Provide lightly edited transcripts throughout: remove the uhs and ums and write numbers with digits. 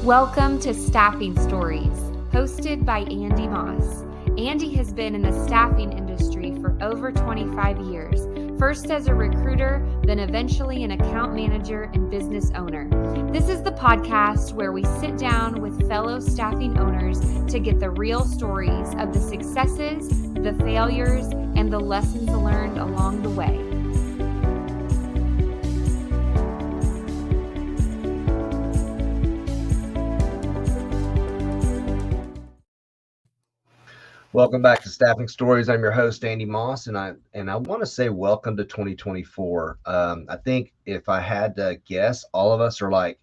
Welcome to Staffing Stories, hosted by Andy Moss. Andy has been in the staffing industry for over 25 years, first as a recruiter, then eventually an account manager and business owner. This is the podcast where we sit down with fellow staffing owners to get the real stories of the successes, the failures, and the lessons learned along the way. Welcome back to Staffing Stories. I'm your host, Andy Moss, and I want to say welcome to 2024. I think if I had to guess, all of us are like,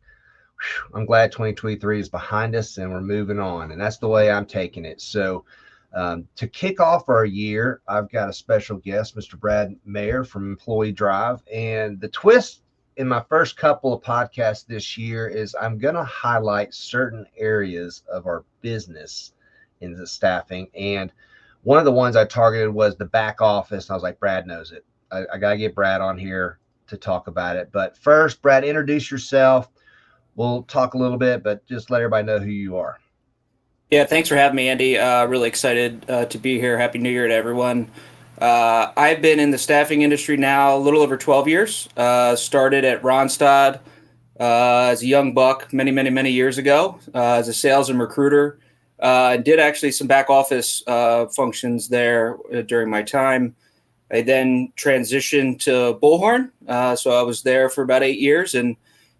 I'm glad 2023 is behind us and we're moving on, and that's the way I'm taking it. So to kick off our year, I've got a special guest, Mr. Brad Mayr from Employdrive, and the twist in my first couple of podcasts this year is I'm going to highlight certain areas of our business in the staffing. And one of the ones I targeted was the back office. I was like, Brad knows it. I got to get Brad on here to talk about it. But first, Brad, introduce yourself. We'll talk a little bit, but just let everybody know who you are. Yeah, thanks for having me, Andy. Really excited to be here. Happy New Year to everyone. I've been in the staffing industry now a little over 12 years. Started at Randstad as a young buck many years ago as a sales and recruiter. Did actually some back office functions there during my time. I then transitioned to Bullhorn. So I was there for about 8 years, and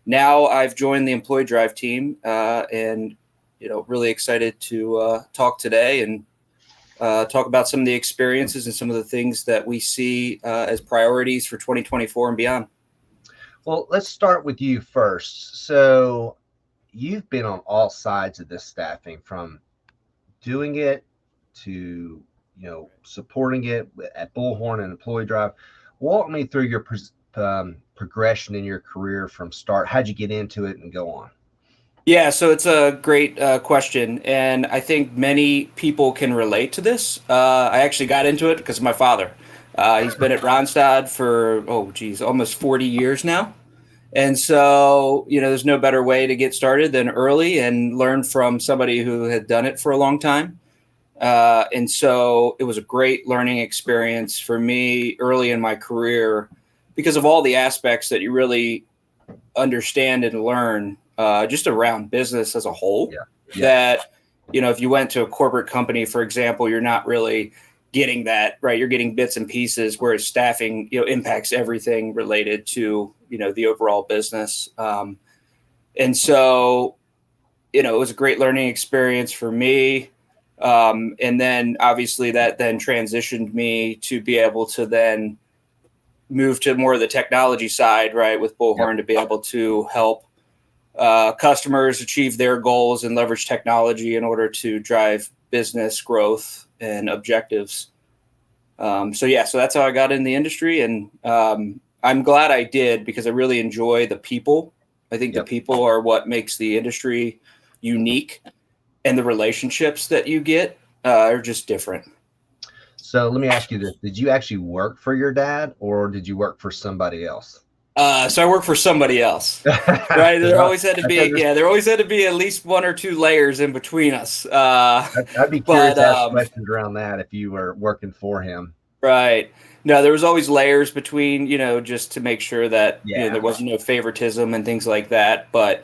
now I've joined the Employdrive team, and really excited to talk today and talk about some of the experiences and some of the things that we see as priorities for 2024 and beyond. Well, let's start with you first. So you've been on all sides of this staffing, from doing it to supporting it at Bullhorn and Employdrive. Walk me through your progression in your career from start. How'd you get into it and go on? Yeah, so it's a great question, and I think many people can relate to this. I actually got into it because of my father. He's been at Randstad for almost 40 years now. And so, there's no better way to get started than early and learn from somebody who had done it for a long time. And so it was a great learning experience for me early in my career because of all the aspects that you really understand and learn just around business as a whole. Yeah. That, if you went to a corporate company, for example, you're not really getting that, right? You're getting bits and pieces, whereas staffing, impacts everything related to, the overall business. And so, it was a great learning experience for me. And then obviously that then transitioned me to be able to then move to more of the technology side, right? With Bullhorn, to be able to help customers achieve their goals and leverage technology in order to drive business growth and objectives. So that's how I got in the industry, and I'm glad I did because I really enjoy the people. I think the people are what makes the industry unique, and the relationships that you get are just different. So let me ask you this. Did you actually work for your dad, or did you work for somebody else? So I worked for somebody else, right? There always had to be at least one or two layers in between us. I'd be curious to ask questions around that if you were working for him. Right. No, there was always layers between, just to make sure that there wasn't no favoritism and things like that. But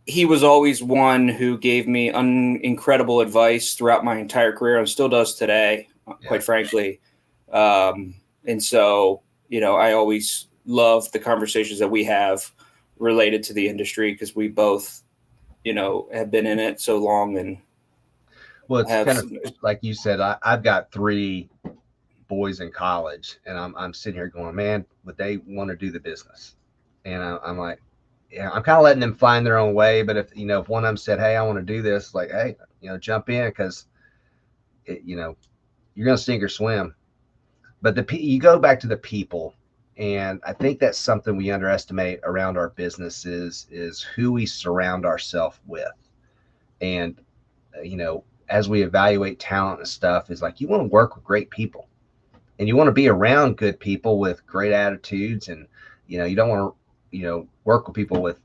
he was always one who gave me incredible advice throughout my entire career, and still does today, quite frankly. And so, I always love the conversations that we have related to the industry because we both, have been in it so long. And well, it's kind of like you said, I've got 3 boys in college, and I'm sitting here going, man, would they want to do the business? And I'm like, yeah, I'm kind of letting them find their own way. But if one of them said, hey, I want to do this, like, hey, jump in, because you're going to sink or swim. But you go back to the people, and I think that's something we underestimate around our businesses is who we surround ourselves with. And as we evaluate talent and stuff, is like, you want to work with great people, and you want to be around good people with great attitudes, and you don't want to work with people with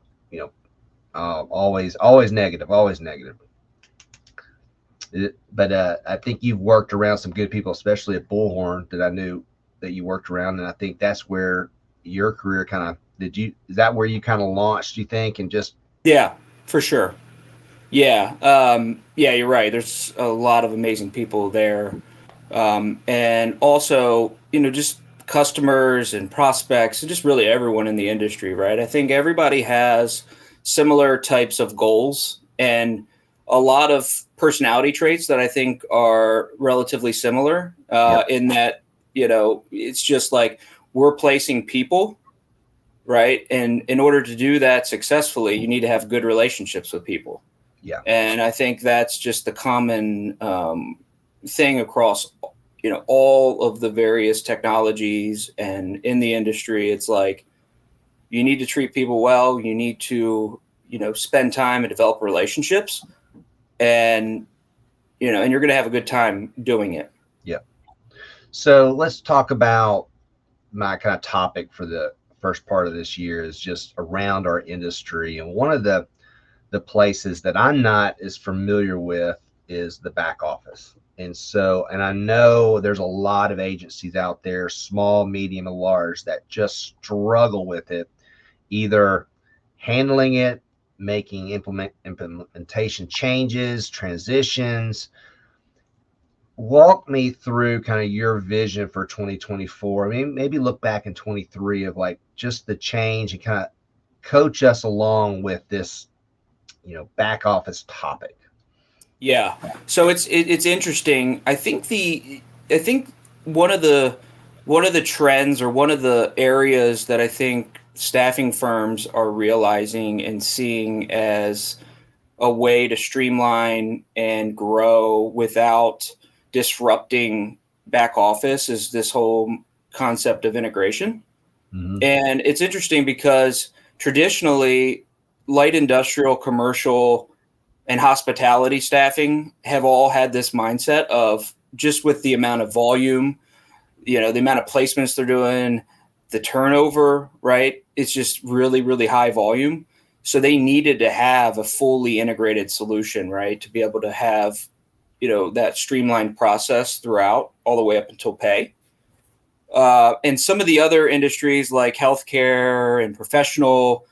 Always negative, always negative. But I think you've worked around some good people, especially at Bullhorn, that I knew that you worked around, and I think that's where your career kind of is that where you kind of launched, you think, and just Yeah, for sure. Yeah, yeah, you're right. There's a lot of amazing people there, and also, just customers and prospects, and just really everyone in the industry, right? I think everybody has similar types of goals and a lot of personality traits that I think are relatively similar. yeah, In that, it's just like we're placing people, right? And in order to do that successfully, you need to have good relationships with people. yeah, And I think that's just the common thing across, all of the various technologies and in the industry. It's like you need to treat people well. You need to, spend time and develop relationships, and and you're going to have a good time doing it. yeah. So let's talk about my kind of topic for the first part of this year is just around our industry, and one of the places that I'm not as familiar with is the back office. And I know there's a lot of agencies out there, small, medium, and large, that just struggle with it, either handling it, making implementation changes, transitions. Walk me through kind of your vision for 2024. I mean, maybe look back in 23 of like just the change and kind of coach us along with this, back office topic. Yeah. So it's interesting. I think one of the trends, or one of the areas that I think staffing firms are realizing and seeing as a way to streamline and grow without disrupting back office is this whole concept of integration. Mm-hmm. And it's interesting because traditionally light industrial, commercial, and hospitality staffing have all had this mindset of, just with the amount of volume, the amount of placements they're doing, the turnover, right? It's just really, really high volume. So they needed to have a fully integrated solution, right? To be able to have, that streamlined process throughout, all the way up until pay. And some of the other industries like healthcare and professional,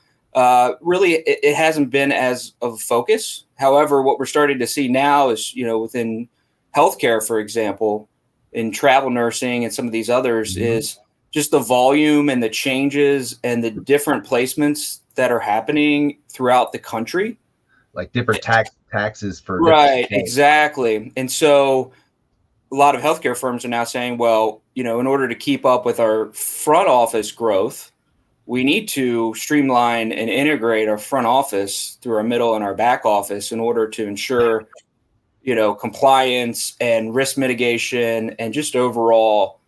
really, it hasn't been as of a focus. However, what we're starting to see now is, within healthcare, for example, in travel nursing and some of these others, Mm-hmm. is just the volume and the changes and the different placements that are happening throughout the country. Like different taxes for different Right, states. exactly. And so a lot of healthcare firms are now saying, well, in order to keep up with our front office growth, we need to streamline and integrate our front office through our middle and our back office in order to ensure, compliance and risk mitigation, and just overall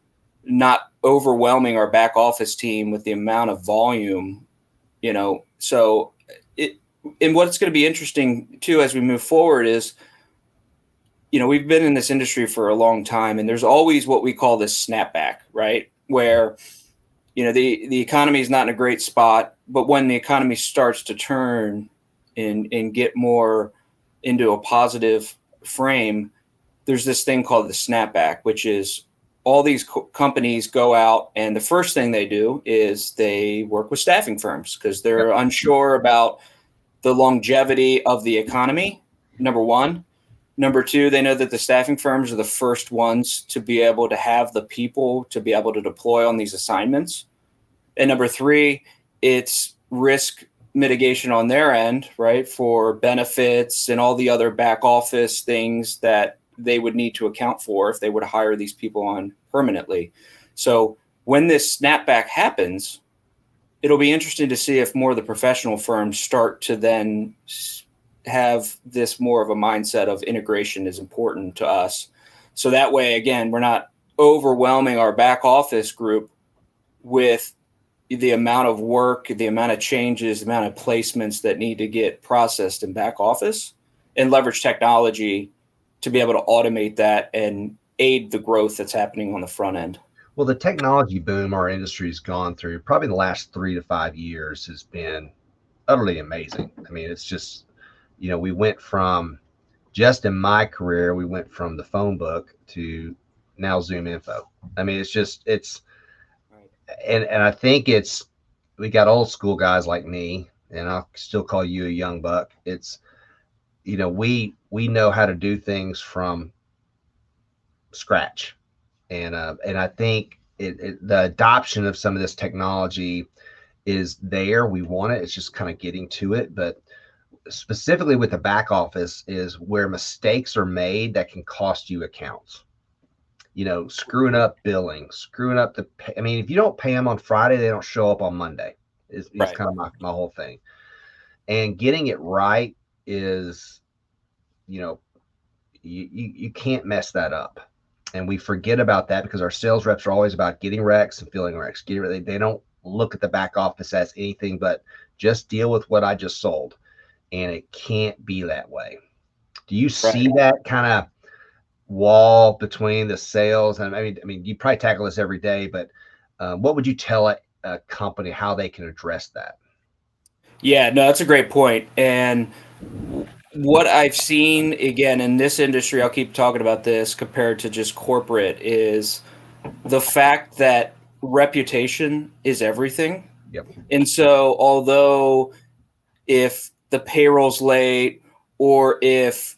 not overwhelming our back office team with the amount of volume, So and what's going to be interesting too as we move forward is, we've been in this industry for a long time, and there's always what we call this snapback, right? Where, the economy is not in a great spot, but when the economy starts to turn and get more into a positive frame, there's this thing called the snapback, which is all these companies go out, and the first thing they do is they work with staffing firms because they're unsure about the longevity of the economy, number one. Number two, they know that the staffing firms are the first ones to be able to have the people to be able to deploy on these assignments. And number three, it's risk mitigation on their end, right? For benefits and all the other back office things that they would need to account for if they were to hire these people on permanently. So when this snapback happens, it'll be interesting to see if more of the professional firms start to then have this more of a mindset of integration is important to us. So that way, again, we're not overwhelming our back office group with the amount of work, the amount of changes, the amount of placements that need to get processed in back office, and leverage technology to be able to automate that and aid the growth that's happening on the front end. Well, the technology boom our industry's gone through, probably the last 3 to 5 years, has been utterly amazing. I mean, it's just, we went from, just in my career, we went from the phone book to now Zoom info. I mean, and I think we got old school guys like me, and I'll still call you a young buck. It's, we know how to do things from scratch. And I think the adoption of some of this technology is there. We want it. It's just kind of getting to it. But specifically with the back office is where mistakes are made that can cost you accounts. Screwing up billing, screwing up I mean, if you don't pay them on Friday, they don't show up on Monday. Is Right. kind of my whole thing. And getting it right is, you can't mess that up. And we forget about that because our sales reps are always about getting recs and filling recs. They don't look at the back office as anything but just deal with what I just sold. And it can't be that way. Do you see that kind of wall between the sales? And I mean, you probably tackle this every day, but what would you tell a company how they can address that? Yeah, no, that's a great point. And what I've seen, again, in this industry, I'll keep talking about this compared to just corporate, is the fact that reputation is everything. Yep. And so although if the payroll's late, or if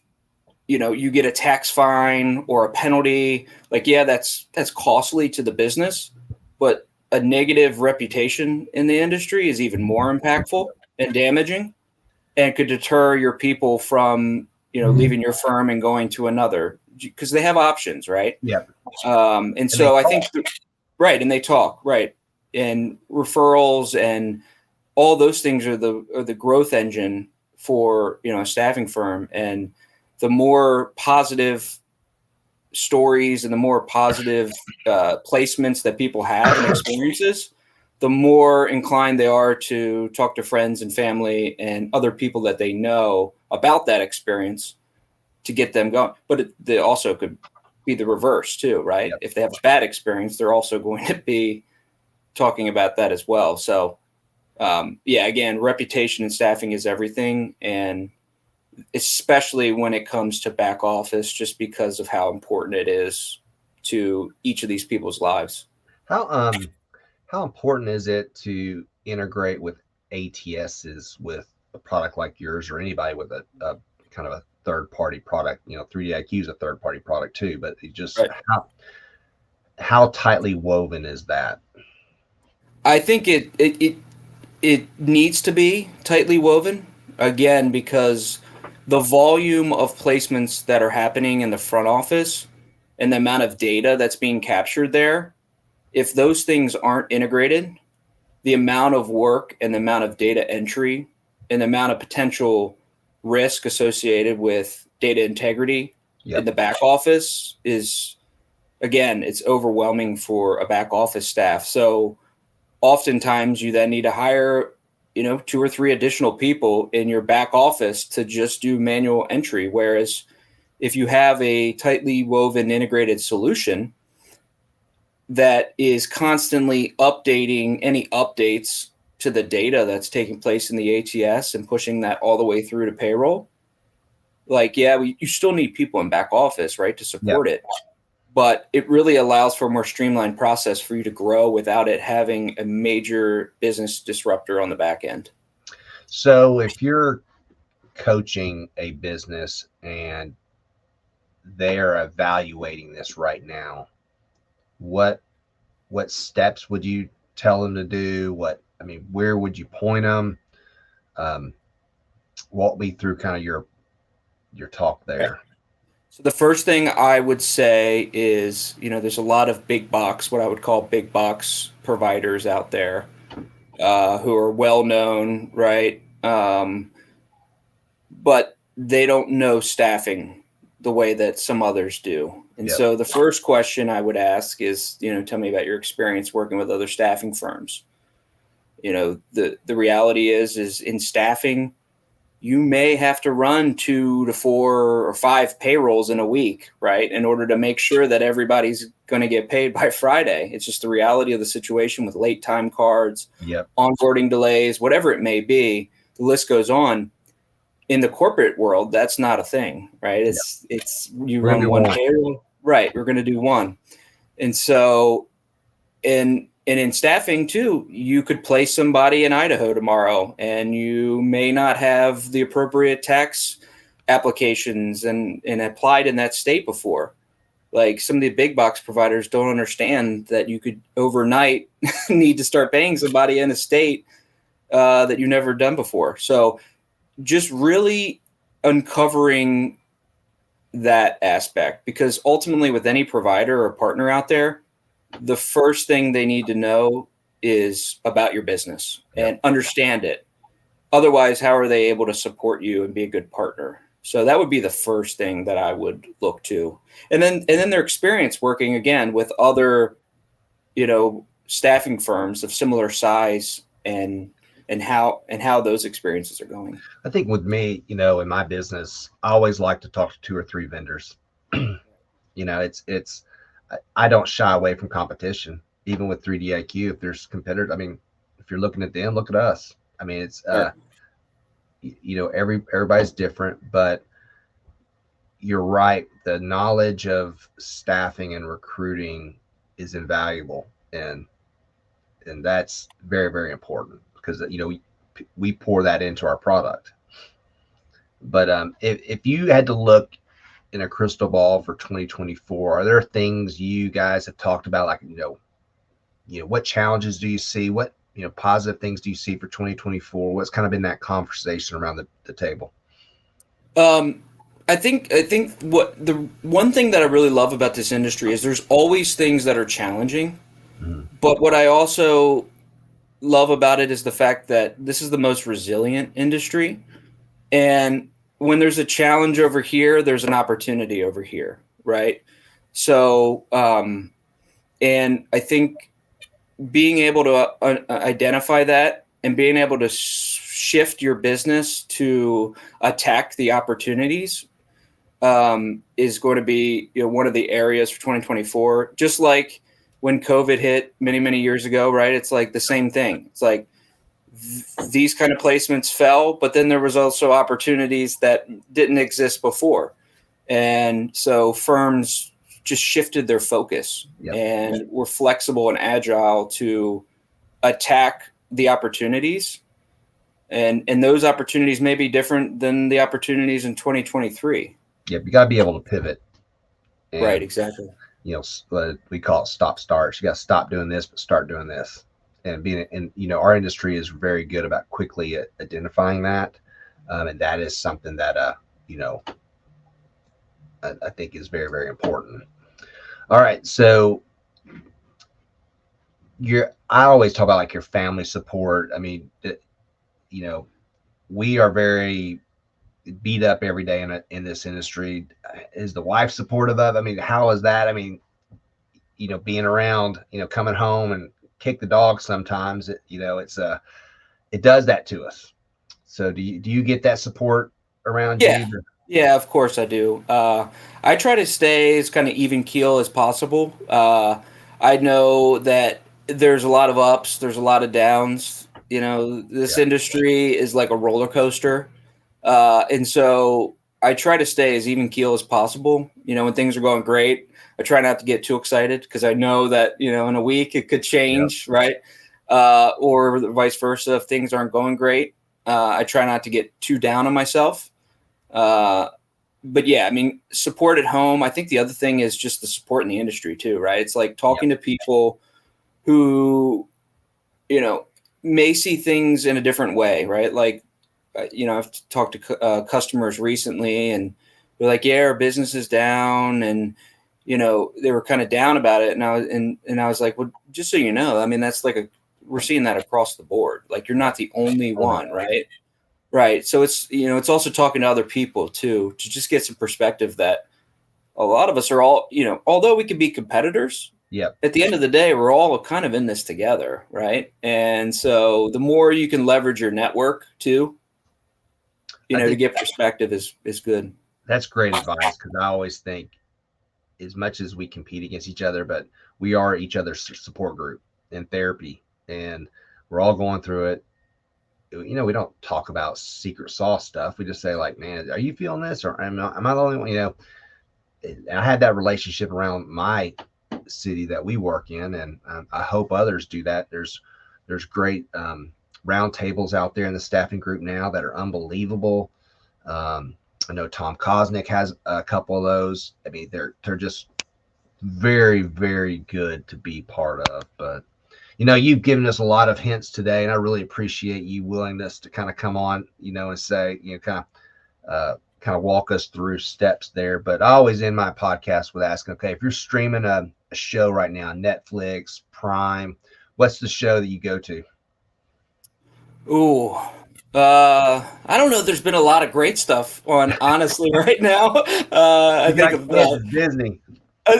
you get a tax fine or a penalty, like, yeah, that's costly to the business, but a negative reputation in the industry is even more impactful and damaging, and could deter your people from leaving your firm and going to another, because they have options, right? Yeah. And so I think right, and they talk, right, and referrals and all those things are the growth engine for a staffing firm. And the more positive stories and the more positive placements that people have and experiences, the more inclined they are to talk to friends and family and other people that they know about that experience to get them going. But they also could be the reverse too, right? Yep. If they have a bad experience, they're also going to be talking about that as well. So again, reputation in staffing is everything. And especially when it comes to back office, just because of how important it is to each of these people's lives. How important is it to integrate with ATSs with a product like yours, or anybody with a kind of a third-party product? 3DIQ is a third-party product too, but it just right. How tightly woven is that? I think it needs to be tightly woven, again, because the volume of placements that are happening in the front office and the amount of data that's being captured there, if those things aren't integrated, the amount of work and the amount of data entry and the amount of potential risk associated with data integrity in the back office is, again, it's overwhelming for a back office staff. So oftentimes you then need to hire 2 or 3 additional people in your back office to just do manual entry. Whereas if you have a tightly woven integrated solution that is constantly updating any updates to the data that's taking place in the ATS and pushing that all the way through to payroll, you still need people in back office, right, to support it. But it really allows for a more streamlined process for you to grow without it having a major business disruptor on the back end. So if you're coaching a business and they're evaluating this right now, what steps would you tell them to do? Where would you point them? Walk me through kind of your talk there. Okay. So the first thing I would say is, there's a lot of what I would call big box providers out there who are well known, right? But they don't know staffing the way that some others do. And so the first question I would ask is, tell me about your experience working with other staffing firms. The reality is in staffing, you may have to run 2 to 4 or 5 payrolls in a week, right, in order to make sure that everybody's going to get paid by Friday. It's just the reality of the situation with late time cards, onboarding delays, whatever it may be. the list goes on. In the corporate world, that's not a thing, right? Yeah. It's you We're gonna run do one one. payroll, right? We're going to do one. And so and in staffing too, you could place somebody in Idaho tomorrow and you may not have the appropriate tax applications and applied in that state before. Like some of the big box providers don't understand that you could overnight need to start paying somebody in a state that you've never done before. So just really uncovering that aspect, because ultimately with any provider or partner out there, the first thing they need to know is about your business and understand it. Otherwise, how are they able to support you and be a good partner? So that would be the first thing that I would look to. And then their experience working again with other, staffing firms of similar size and how those experiences are going. I think with me, in my business, I always like to talk to 2 or 3 vendors. I don't shy away from competition, even with 3D IQ. If there's competitors, I mean, if you're looking at them, look at us. I mean, it's Right. everybody's different, but you're right. The knowledge of staffing and recruiting is invaluable, and that's very, very important because we pour that into our product. But if you had to look in a crystal ball for 2024, are there things you guys have talked about, like what challenges do you see? What positive things do you see for 2024? What's kind of been that conversation around the table? I think what the one thing that I really love about this industry is there's always things that are challenging, but what I also love about it is the fact that this is the most resilient industry. And when there's a challenge over here, there's an opportunity over here, right? So, and I think being able to identify that and being able to shift your business to attack the opportunities is going to be one of the areas for 2024. Just like when COVID hit many, many years ago, right? It's like the same thing. It's like these kind of placements fell, but then there was also opportunities that didn't exist before. And so firms just shifted their focus and were flexible and agile to attack the opportunities. And those opportunities may be different than the opportunities in 2023. Yeah, you got to be able to pivot. And, right, exactly. We call it stop starts. You got to stop doing this, but start doing this. And our industry is very good about quickly identifying that. And that is something that, I think is very, very important. All right. So I always talk about like your family support. I mean, we are very beat up every day in this industry. Is the wife supportive of? I mean, how is that? I mean, being around, coming home and kick the dog sometimes. It does that to us. So do you get that support around you? Yeah, of course I do. I try to stay as kind of even keel as possible. I know that there's a lot of ups, there's a lot of downs. This industry is like a roller coaster. And so I try to stay as even keel as possible. When things are going great, I try not to get too excited because I know that, in a week it could change, right? Or vice versa. If things aren't going great, I try not to get too down on myself. But yeah, I mean, support at home. I think the other thing is just the support in the industry too, right? It's like talking to people who, may see things in a different way, right? Like, I've talked to customers recently and they're like, yeah, our business is down. And, they were kind of down about it. And I was like, well, just so you know, I mean, that's we're seeing that across the board. Like you're not the only one, right? Right. So it's also talking to other people too, to just get some perspective that a lot of us are all, although we can be competitors, at the end of the day, we're all kind of in this together. Right. And so the more you can leverage your network too, to get perspective is good. That's great advice. Cause I always think as much as we compete against each other, but we are each other's support group in therapy and we're all going through it. we don't talk about secret sauce stuff. We just say like, man, are you feeling this, or am I the only one? And I had that relationship around my city that we work in, and I hope others do that. There's great round tables out there in the staffing group now that are unbelievable. I know Tom Kosnick has a couple of those. I mean, they're just very, very good to be part of. But you've given us a lot of hints today, and I really appreciate you willingness to kind of come on, and say, kind of walk us through steps there. But I always end my podcast with asking, okay, if you're streaming a show right now, Netflix, Prime, what's the show that you go to? Ooh, I don't know. There's been a lot of great stuff on, honestly, right now. I think of Disney.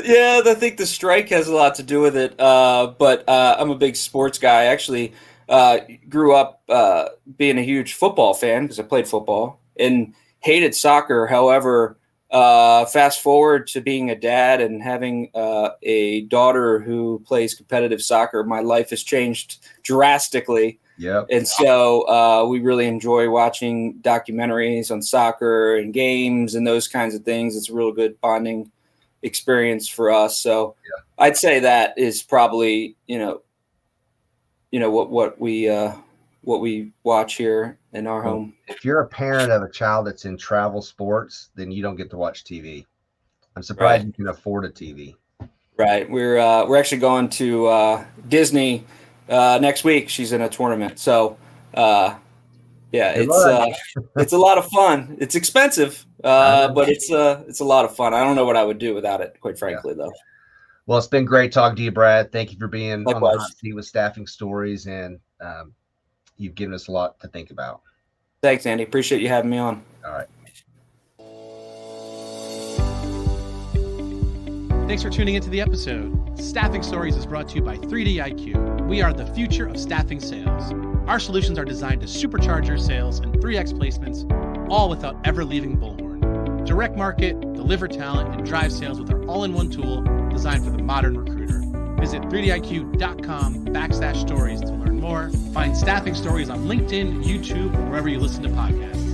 Yeah, I think the strike has a lot to do with it. But I'm a big sports guy. I actually grew up being a huge football fan because I played football and hated soccer. However, fast forward to being a dad and having a daughter who plays competitive soccer, my life has changed drastically. Yep. And so we really enjoy watching documentaries on soccer and games and those kinds of things. It's a real good bonding experience for us. So yeah. I'd say that is probably, what we watch here in our home. If you're a parent of a child that's in travel sports, then you don't get to watch TV. I'm surprised you can afford a TV. Right. We're actually going to Disney next week. She's in a tournament. So it's a lot of fun. It's expensive, but it's a lot of fun. I don't know what I would do without it, quite frankly, though. Well, it's been great talking to you, Brad. Thank you for being on the hot seat with Staffing Stories, and you've given us a lot to think about. Thanks, Andy. Appreciate you having me on. All right. Thanks for tuning into the episode. Staffing Stories is brought to you by 3D-IQ. We are the future of staffing sales. Our solutions are designed to supercharge your sales and 3x placements, all without ever leaving Bullhorn. Direct market, deliver talent, and drive sales with our all-in-one tool designed for the modern recruiter. Visit 3diq.com/stories to learn more. Find Staffing Stories on LinkedIn, YouTube, or wherever you listen to podcasts.